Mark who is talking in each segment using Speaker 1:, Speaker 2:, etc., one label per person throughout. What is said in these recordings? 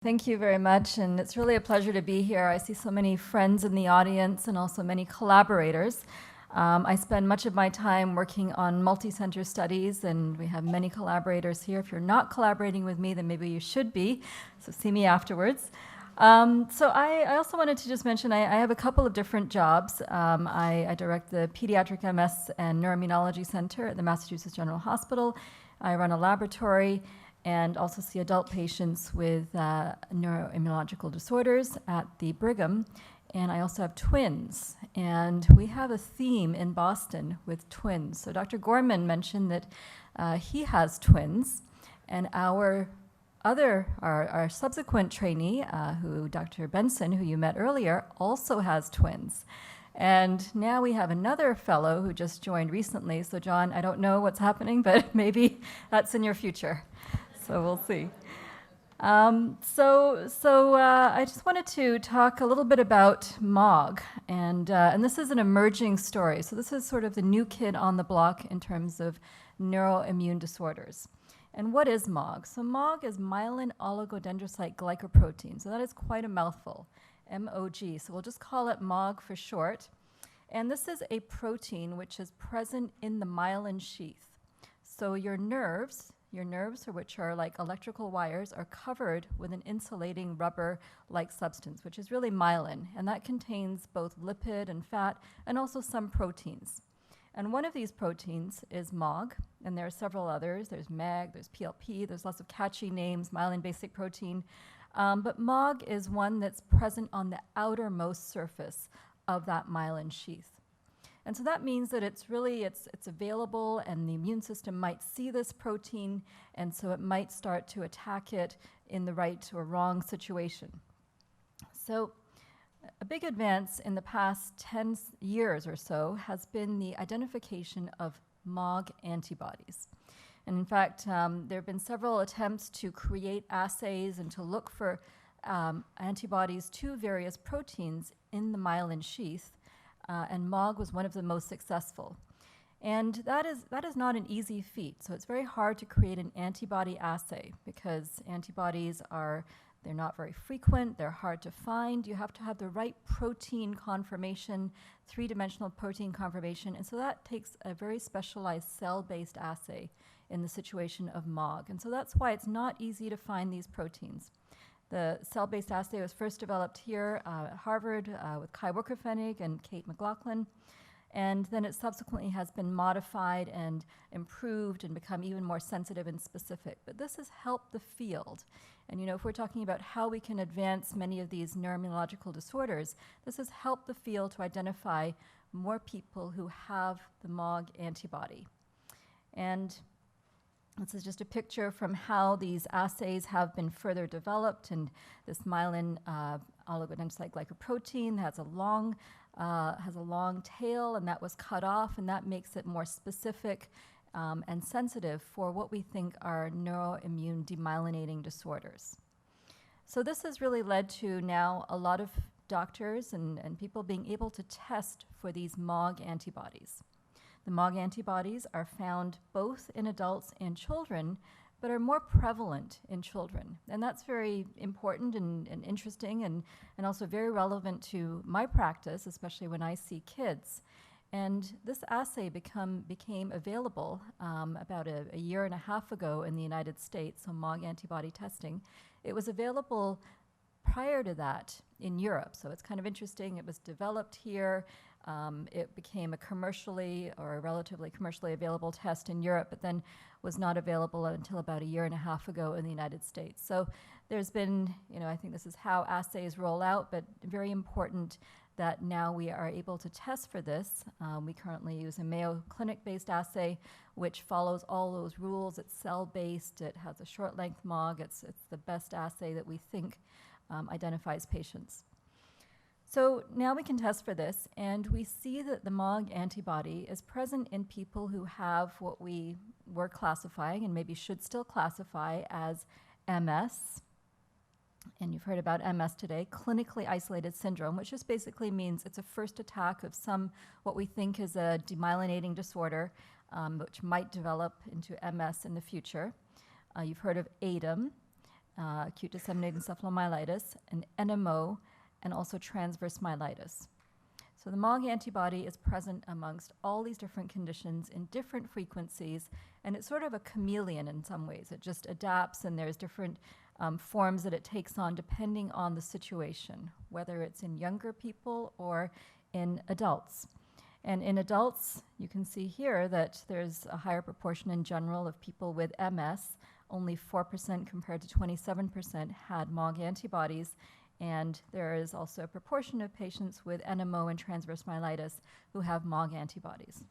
Speaker 1: Thank you very much, and it's really a pleasure to be here. I see so many friends in the audience and also many collaborators. I spend much of my time working on multi-center studies, and we have many collaborators here. If you're not collaborating with me, then maybe you should be, so see me afterwards. I also wanted to just mention I have a couple of different jobs. I direct the Pediatric MS and Neuro-Immunology Center at the Massachusetts General Hospital. I run a laboratory and also see adult patients with neuroimmunological disorders at the Brigham. And I also have twins. And we have a theme in Boston with twins. So Dr. Gorman mentioned that he has twins. And our subsequent trainee, Dr. Benson, who you met earlier, also has twins. And now we have another fellow who just joined recently. So John, I don't know what's happening, but maybe that's in your future. So we'll see. I just wanted to talk a little bit about MOG, and this is an emerging story. So this is sort of the new kid on the block in terms of neuroimmune disorders. And what is MOG? So MOG is myelin oligodendrocyte glycoprotein. So that is quite a mouthful, MOG. So we'll just call it MOG for short. And this is a protein which is present in the myelin sheath. So your nerves, which are like electrical wires, are covered with an insulating rubber-like substance, which is really myelin, and that contains both lipid and fat, and also some proteins. And one of these proteins is MOG, and there are several others. There's MAG, there's PLP, there's lots of catchy names, myelin basic protein. But MOG is one that's present on the outermost surface of that myelin sheath. And so that means that it's available, and the immune system might see this protein, and so it might start to attack it in the right or wrong situation. So a big advance in the past 10 years or so has been the identification of MOG antibodies. And in fact, there have been several attempts to create assays and to look for antibodies to various proteins in the myelin sheath. And MOG was one of the most successful. And that is not an easy feat. So it's very hard to create an antibody assay because antibodies they're not very frequent, they're hard to find. You have to have the right protein conformation, three-dimensional protein conformation, and so that takes a very specialized cell-based assay in the situation of MOG. And so that's why it's not easy to find these proteins. The cell-based assay was first developed here at Harvard with Kai Wucherpfennig and Kate McLaughlin, and then it subsequently has been modified and improved and become even more sensitive and specific. But this has helped the field. And if we're talking about how we can advance many of these neuroimmunological disorders, this has helped the field to identify more people who have the MOG antibody. And this is just a picture from how these assays have been further developed, and this myelin oligodendrocyte glycoprotein has a long tail, and that was cut off, and that makes it more specific and sensitive for what we think are neuroimmune demyelinating disorders. So this has really led to now a lot of doctors and people being able to test for these MOG antibodies. The MOG antibodies are found both in adults and children, but are more prevalent in children. And that's very important and interesting and also very relevant to my practice, especially when I see kids. And this assay became available about a year and a half ago in the United States, so MOG antibody testing. It was available prior to that in Europe, so it's kind of interesting. It was developed here. It became a relatively commercially available test in Europe, but then was not available until about a year and a half ago in the United States. So there's been, I think this is how assays roll out, but very important that now we are able to test for this. We currently use a Mayo Clinic-based assay, which follows all those rules. It's cell-based. It has a short-length MOG. It's the best assay that we think identifies patients. So now we can test for this, and we see that the MOG antibody is present in people who have what we were classifying and maybe should still classify as MS. And you've heard about MS today, clinically isolated syndrome, which just basically means it's a first attack of what we think is a demyelinating disorder, which might develop into MS in the future. You've heard of ADEM. acute disseminated encephalomyelitis, an NMO, and also transverse myelitis. So the MOG antibody is present amongst all these different conditions in different frequencies, and it's sort of a chameleon in some ways. It just adapts, and there's different forms that it takes on depending on the situation, whether it's in younger people or in adults. And in adults, you can see here that there's a higher proportion in general of people with MS. Only 4% compared to 27% had MOG antibodies. And there is also a proportion of patients with NMO and transverse myelitis who have MOG antibodies.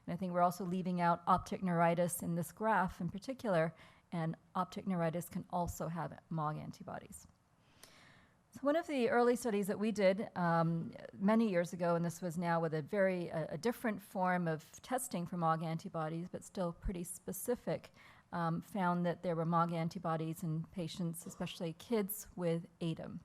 Speaker 1: And I think we're also leaving out optic neuritis in this graph in particular, and optic neuritis can also have MOG antibodies. So one of the early studies that we did many years ago, and this was now with a different form of testing for MOG antibodies, but still pretty specific, found that there were MOG antibodies in patients, especially kids with ADEM.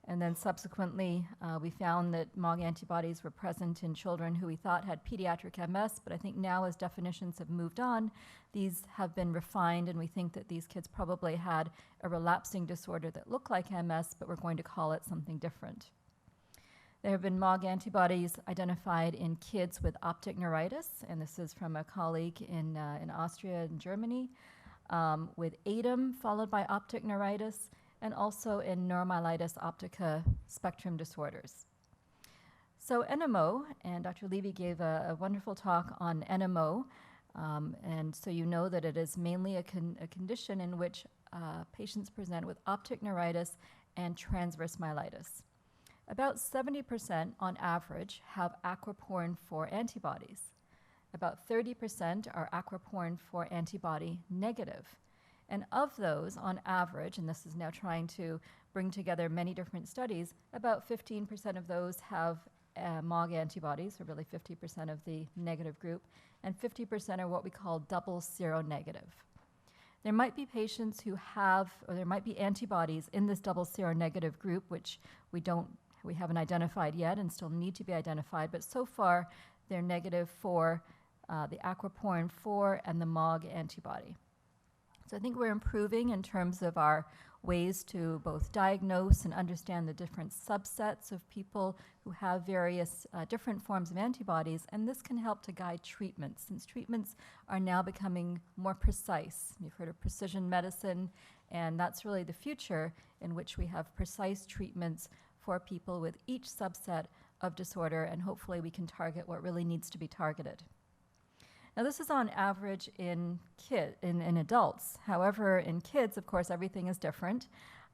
Speaker 1: And then subsequently, we found that MOG antibodies were present in children who we thought had pediatric MS, but I think now as definitions have moved on, these have been refined, and we think that these kids probably had a relapsing disorder that looked like MS, but we're going to call it something different. There have been MOG antibodies identified in kids with optic neuritis, and this is from a colleague in Austria and Germany, with ADEM followed by optic neuritis, and also in neuromyelitis optica spectrum disorders. So NMO, and Dr. Levy gave a wonderful talk on NMO, and so you know that it is mainly a condition in which patients present with optic neuritis and transverse myelitis. About 70% on average have aquaporin 4 antibodies. About 30% are aquaporin 4 antibody negative. And of those, on average, and this is now trying to bring together many different studies, about 15% of those have MOG antibodies, or really 50% of the negative group, and 50% are what we call double seronegative. There might be patients who have, or there might be antibodies in this double seronegative group, which we haven't identified yet and still need to be identified, but so far they're negative for the aquaporin 4 and the MOG antibody. So I think we're improving in terms of our ways to both diagnose and understand the different subsets of people who have various different forms of antibodies, and this can help to guide treatments, since treatments are now becoming more precise. You've heard of precision medicine, and that's really the future in which we have precise treatments for people with each subset of disorder, and hopefully we can target what really needs to be targeted. Now, this is on average in adults. However, in kids, of course, everything is different,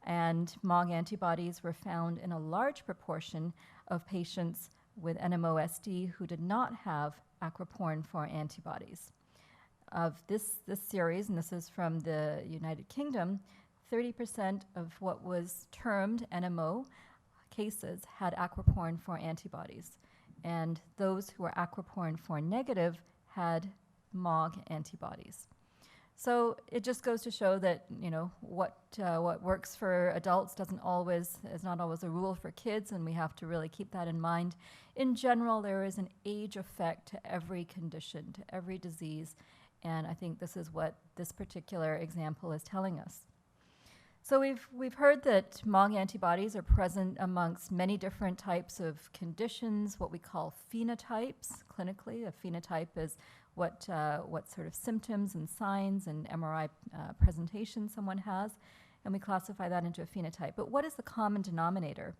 Speaker 1: and MOG antibodies were found in a large proportion of patients with NMO-SD who did not have aquaporin 4 antibodies. Of this series, and this is from the United Kingdom, 30% of what was termed NMO cases had aquaporin 4 antibodies, and those who were aquaporin 4 negative had MOG antibodies. So it just goes to show that what works for adults is not always a rule for kids, and we have to really keep that in mind. In general, there is an age effect to every condition, to every disease, and I think this is what this particular example is telling us. So we've heard that MOG antibodies are present amongst many different types of conditions, what we call phenotypes clinically. A phenotype is what sort of symptoms and signs and MRI presentation someone has, and we classify that into a phenotype. But what is the common denominator?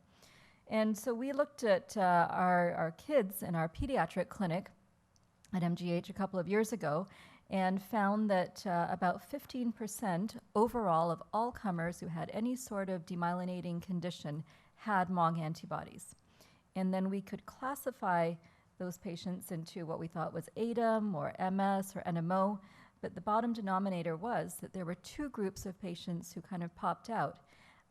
Speaker 1: And so we looked at our kids in our pediatric clinic at MGH a couple of years ago, and found that about 15% overall of all comers who had any sort of demyelinating condition had MOG antibodies. And then we could classify those patients into what we thought was ADEM or MS or NMO, but the bottom denominator was that there were two groups of patients who kind of popped out,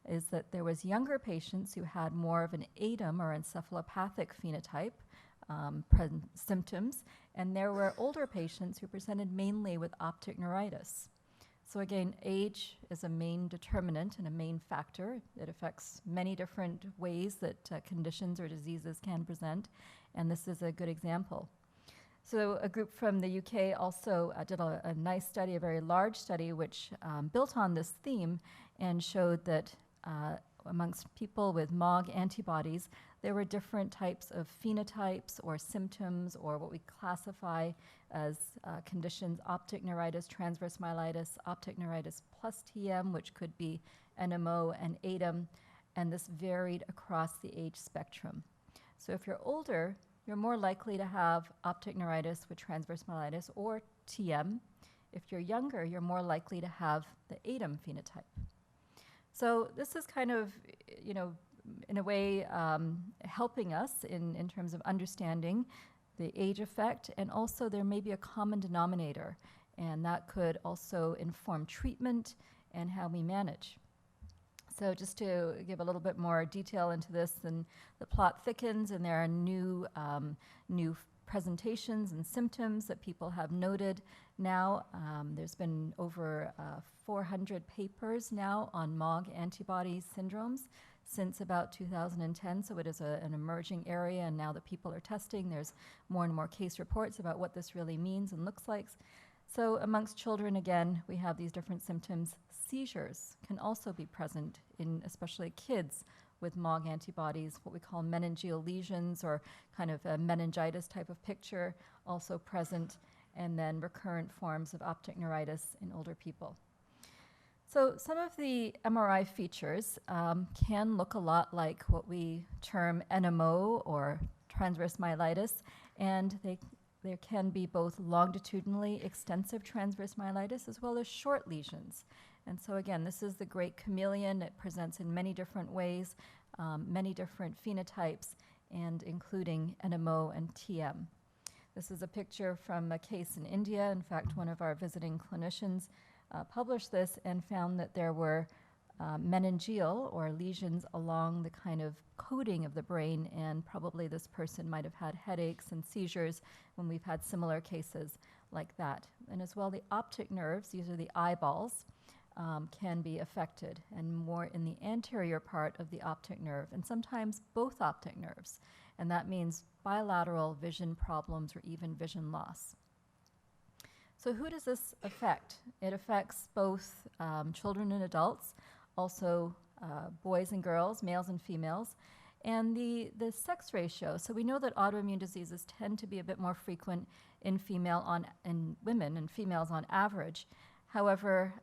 Speaker 1: is that there was younger patients who had more of an ADEM or encephalopathic phenotype, symptoms, and there were older patients who presented mainly with optic neuritis. So again, age is a main determinant and a main factor. It affects many different ways that conditions or diseases can present, and this is a good example. So a group from the UK also did a nice study, a very large study, which built on this theme and showed that amongst people with MOG antibodies, there were different types of phenotypes or symptoms or what we classify as conditions: optic neuritis, transverse myelitis, optic neuritis plus TM, which could be NMO and ADEM, and this varied across the age spectrum. So if you're older, you're more likely to have optic neuritis with transverse myelitis or TM. If you're younger, you're more likely to have the ADEM phenotype. So this is kind of, in a way, helping us in terms of understanding the age effect, and also there may be a common denominator, and that could also inform treatment and how we manage. So just to give a little bit more detail into this, and the plot thickens, and there are new presentations and symptoms that people have noted now. There's been over 400 papers now on MOG antibody syndromes since about 2010, so it is an emerging area, and now that people are testing, there's more and more case reports about what this really means and looks like. So amongst children, again, we have these different symptoms. Seizures can also be present in especially kids with MOG antibodies, what we call meningeal lesions, or kind of a meningitis type of picture, also present, and then recurrent forms of optic neuritis in older people. So some of the MRI features can look a lot like what we term NMO or transverse myelitis, and there can be both longitudinally extensive transverse myelitis as well as short lesions. And so again, this is the great chameleon. It presents in many different ways, many different phenotypes, and including NMO and TM. This is a picture from a case in India. In fact, one of our visiting clinicians published this and found that there were meningeal or lesions along the kind of coating of the brain, and probably this person might have had headaches and seizures when we've had similar cases like that. And as well, the optic nerves, these are the eyeballs, can be affected, and more in the anterior part of the optic nerve, and sometimes both optic nerves. And that means bilateral vision problems or even vision loss. So who does this affect? It affects both children and adults, also boys and girls, males and females, and the sex ratio. So we know that autoimmune diseases tend to be a bit more frequent in women and females on average. However,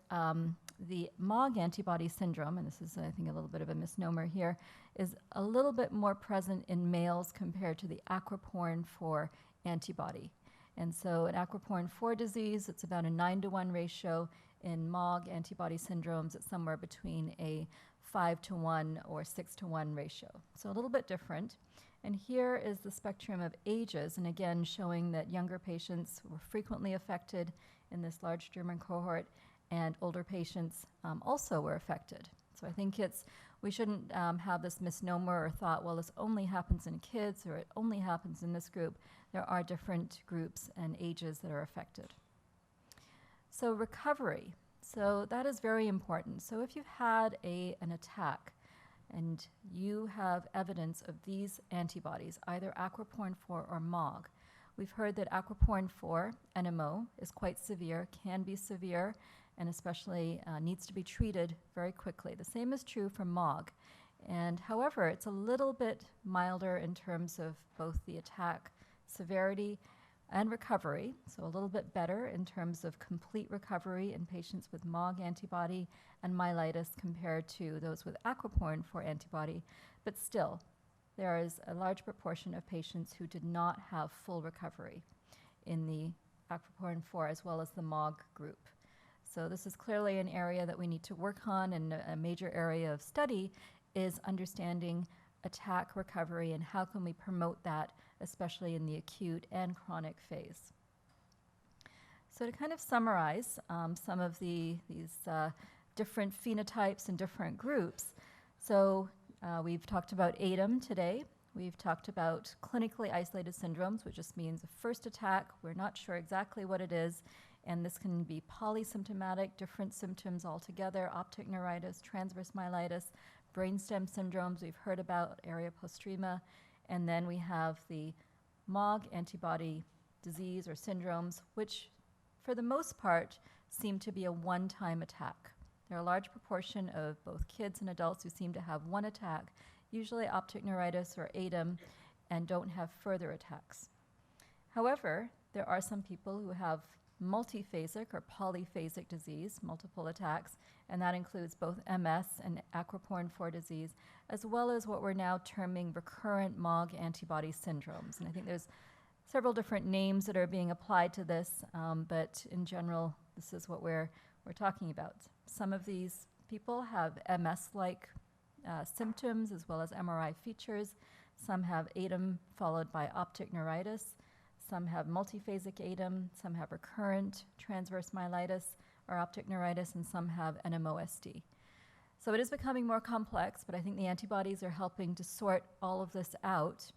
Speaker 1: the MOG antibody syndrome, and this is, I think, a little bit of a misnomer here, is a little bit more present in males compared to the aquaportin 4 antibody. And so in aquaportin 4 disease, it's about a 9-to-1 ratio. In MOG antibody syndromes, it's somewhere between a 5-to-1 or 6-to-1 ratio. So a little bit different. And here is the spectrum of ages, and again, showing that younger patients were frequently affected in this large German cohort, and older patients also were affected. So I think we shouldn't have this misnomer or thought, well, this only happens in kids or it only happens in this group. There are different groups and ages that are affected. So recovery. So that is very important. So if you've had an attack and you have evidence of these antibodies, either aquaportin 4 or MOG, we've heard that aquaportin 4, NMO, is quite severe, can be severe, and especially needs to be treated very quickly. The same is true for MOG. And however, it's a little bit milder in terms of both the attack severity and recovery, so a little bit better in terms of complete recovery in patients with MOG antibody and myelitis compared to those with aquaportin 4 antibody. But still, there is a large proportion of patients who did not have full recovery in the aquaportin 4 as well as the MOG group. So this is clearly an area that we need to work on, and a major area of study is understanding attack recovery and how can we promote that, especially in the acute and chronic phase. So to kind of summarize some of these different phenotypes and different groups, so we've talked about ADEM today. We've talked about clinically isolated syndromes, which just means a first attack, we're not sure exactly what it is, and this can be polysymptomatic, different symptoms altogether, optic neuritis, transverse myelitis, brainstem syndromes we've heard about, area postrema, and then we have the MOG antibody disease or syndromes, which for the most part seem to be a one-time attack. There are a large proportion of both kids and adults who seem to have one attack, usually optic neuritis or ADEM, and don't have further attacks. However, there are some people who have multiphasic or polyphasic disease, multiple attacks, and that includes both MS and aquaportin 4 disease, as well as what we're now terming recurrent MOG antibody syndromes. And I think there's several different names that are being applied to this, but in general, this is what we're talking about. Some of these people have MS-like symptoms as well as MRI features. Some have ADEM followed by optic neuritis. Some have multiphasic ADEM, some have recurrent transverse myelitis or optic neuritis, and some have NMO-SD. So it is becoming more complex, but I think the antibodies are helping to sort all of this out.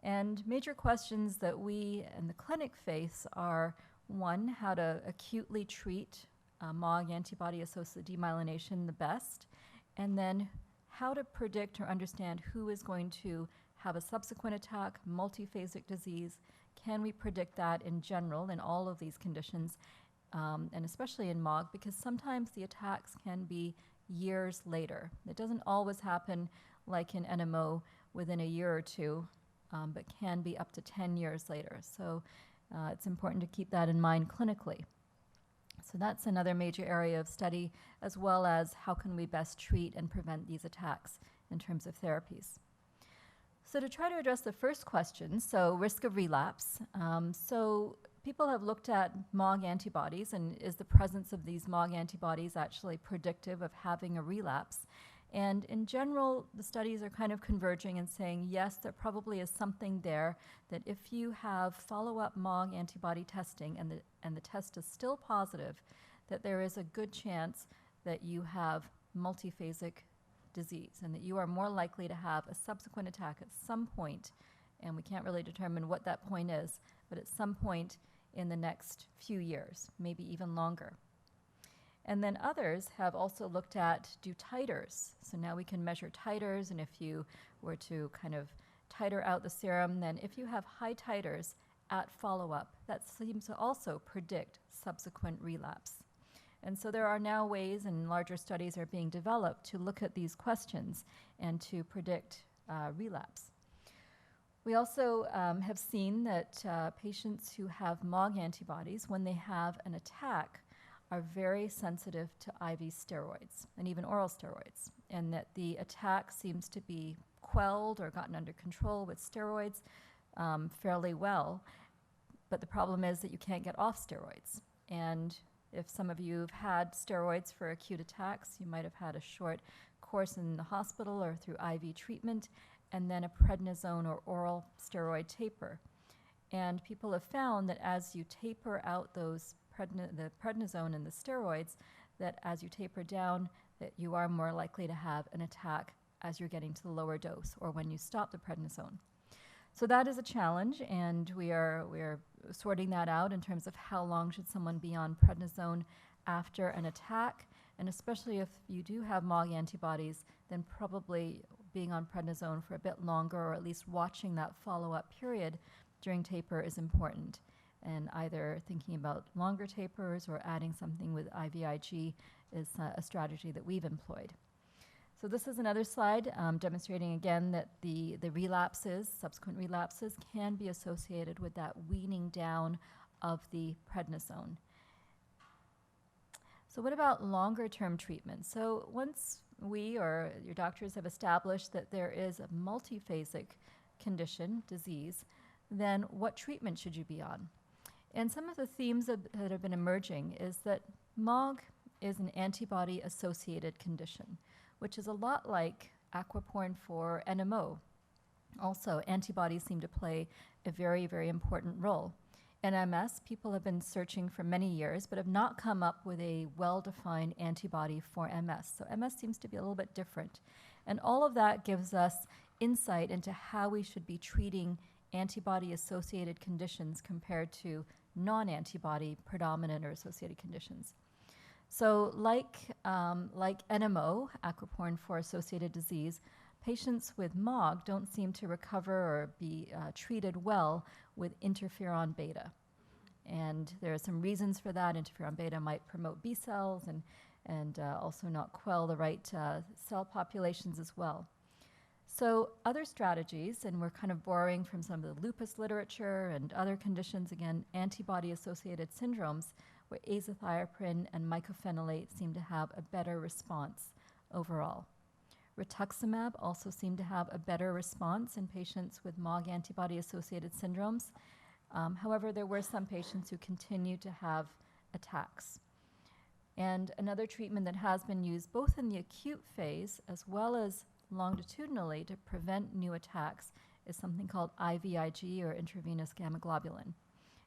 Speaker 1: And major questions that we in the clinic face are, one, how to acutely treat MOG antibody-associated demyelination the best, and then how to predict or understand who is going to have a subsequent attack, multiphasic disease. Can we predict that in general in all of these conditions, and especially in MOG, because sometimes the attacks can be years later. It doesn't always happen like in NMO within a year or two, but can be up to 10 years later. So it's important to keep that in mind clinically. So that's another major area of study, as well as how can we best treat and prevent these attacks in terms of therapies. So to try to address the first question, so risk of relapse. So people have looked at MOG antibodies, and is the presence of these MOG antibodies actually predictive of having a relapse? And in general, the studies are kind of converging and saying, yes, there probably is something there, that if you have follow-up MOG antibody testing and the test is still positive, that there is a good chance that you have multiphasic disease and that you are more likely to have a subsequent attack at some point, and we can't really determine what that point is, but at some point in the next few years, maybe even longer. And then others have also looked at do titers. So now we can measure titers, and if you were to kind of titer out the serum, then if you have high titers at follow-up, that seems to also predict subsequent relapse. And so there are now ways, and larger studies are being developed to look at these questions and to predict relapse. We also have seen that patients who have MOG antibodies, when they have an attack, are very sensitive to IV steroids and even oral steroids, and that the attack seems to be quelled or gotten under control with steroids fairly well. But the problem is that you can't get off steroids. And if some of you have had steroids for acute attacks, you might have had a short course in the hospital or through IV treatment, and then a prednisone or oral steroid taper. And people have found that as you taper out those the prednisone and the steroids, that as you taper down, that you are more likely to have an attack as you're getting to the lower dose or when you stop the prednisone. So that is a challenge, and we are sorting that out in terms of how long should someone be on prednisone after an attack, and especially if you do have MOG antibodies, then probably being on prednisone for a bit longer, or at least watching that follow-up period during taper is important. And either thinking about longer tapers or adding something with IVIG is a strategy that we've employed. So this is another slide demonstrating again that the relapses, subsequent relapses, can be associated with that weaning down of the prednisone. So what about longer term treatment? So once we or your doctors have established that there is a multiphasic condition, disease, then what treatment should you be on? And some of the themes that have been emerging is that MOG is an antibody-associated condition, which is a lot like aquaportin 4 NMO. Also, antibodies seem to play a very, very important role. In MS, people have been searching for many years, but have not come up with a well-defined antibody for MS. So MS seems to be a little bit different. And all of that gives us insight into how we should be treating antibody-associated conditions compared to non-antibody predominant or associated conditions. So like NMO, aquaportin 4 associated disease, patients with MOG don't seem to recover or be treated well with interferon beta. And there are some reasons for that. Interferon beta might promote B cells and also not quell the right cell populations as well. So other strategies, and we're kind of borrowing from some of the lupus literature and other conditions, again, antibody-associated syndromes, where azathioprine and mycophenolate seem to have a better response overall. Rituximab also seemed to have a better response in patients with MOG antibody-associated syndromes. However, there were some patients who continued to have attacks. And another treatment that has been used both in the acute phase as well as longitudinally to prevent new attacks is something called IVIG, or intravenous gamma globulin.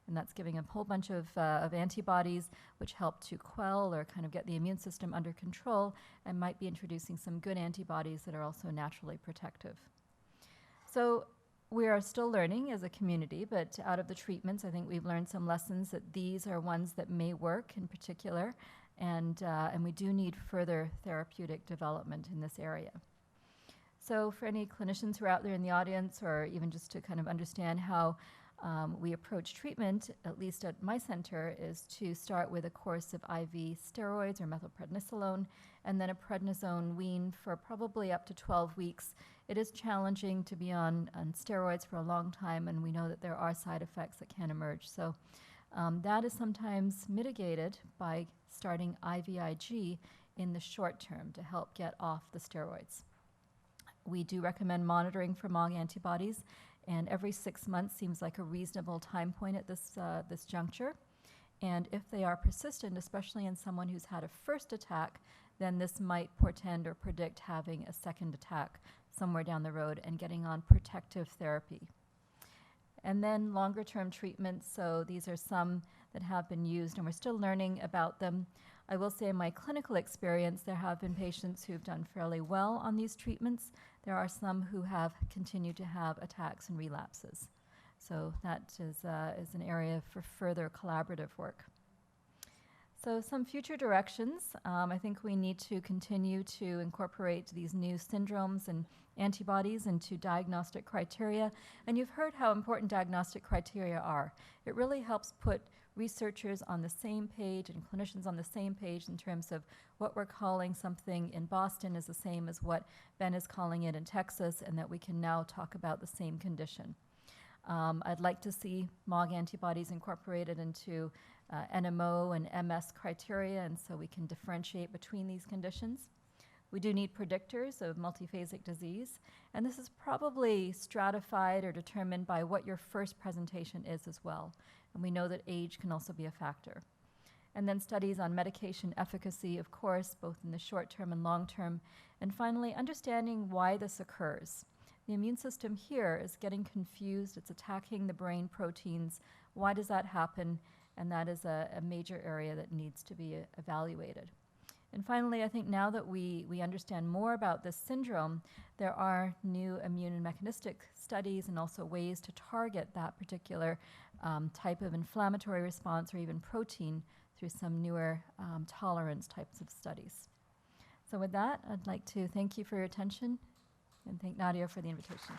Speaker 1: And that's giving a whole bunch of antibodies which help to quell or kind of get the immune system under control, and might be introducing some good antibodies that are also naturally protective. So we are still learning as a community, but out of the treatments, I think we've learned some lessons that these are ones that may work in particular, and we do need further therapeutic development in this area. So for any clinicians who are out there in the audience, or even just to kind of understand how we approach treatment, at least at my center, is to start with a course of IV steroids or methylprednisolone, and then a prednisone wean for probably up to 12 weeks. It is challenging to be on steroids for a long time, and we know that there are side effects that can emerge. So that is sometimes mitigated by starting IVIG in the short term to help get off the steroids. We do recommend monitoring for MOG antibodies, and every 6 months seems like a reasonable time point at this juncture. And if they are persistent, especially in someone who's had a first attack, then this might portend or predict having a second attack somewhere down the road and getting on protective therapy. And then longer term treatments, so these are some that have been used and we're still learning about them. I will say in my clinical experience, there have been patients who've done fairly well on these treatments. There are some who have continued to have attacks and relapses. So that is an area for further collaborative work. So some future directions, I think we need to continue to incorporate these new syndromes and antibodies into diagnostic criteria. And you've heard how important diagnostic criteria are. It really helps put researchers on the same page and clinicians on the same page in terms of what we're calling something in Boston is the same as what Ben is calling it in Texas, and that we can now talk about the same condition. I'd like to see MOG antibodies incorporated into NMO and MS criteria, and so we can differentiate between these conditions. We do need predictors of multiphasic disease, and this is probably stratified or determined by what your first presentation is as well. And we know that age can also be a factor. And then studies on medication efficacy, of course, both in the short term and long term. And finally, understanding why this occurs. The immune system here is getting confused. It's attacking the brain proteins. Why does that happen? And that is a major area that needs to be evaluated. And finally, I think now that we understand more about this syndrome, there are new immune and mechanistic studies and also ways to target that particular type of inflammatory response or even protein through some newer tolerance types of studies. So with that, I'd like to thank you for your attention and thank Nadia for the invitation.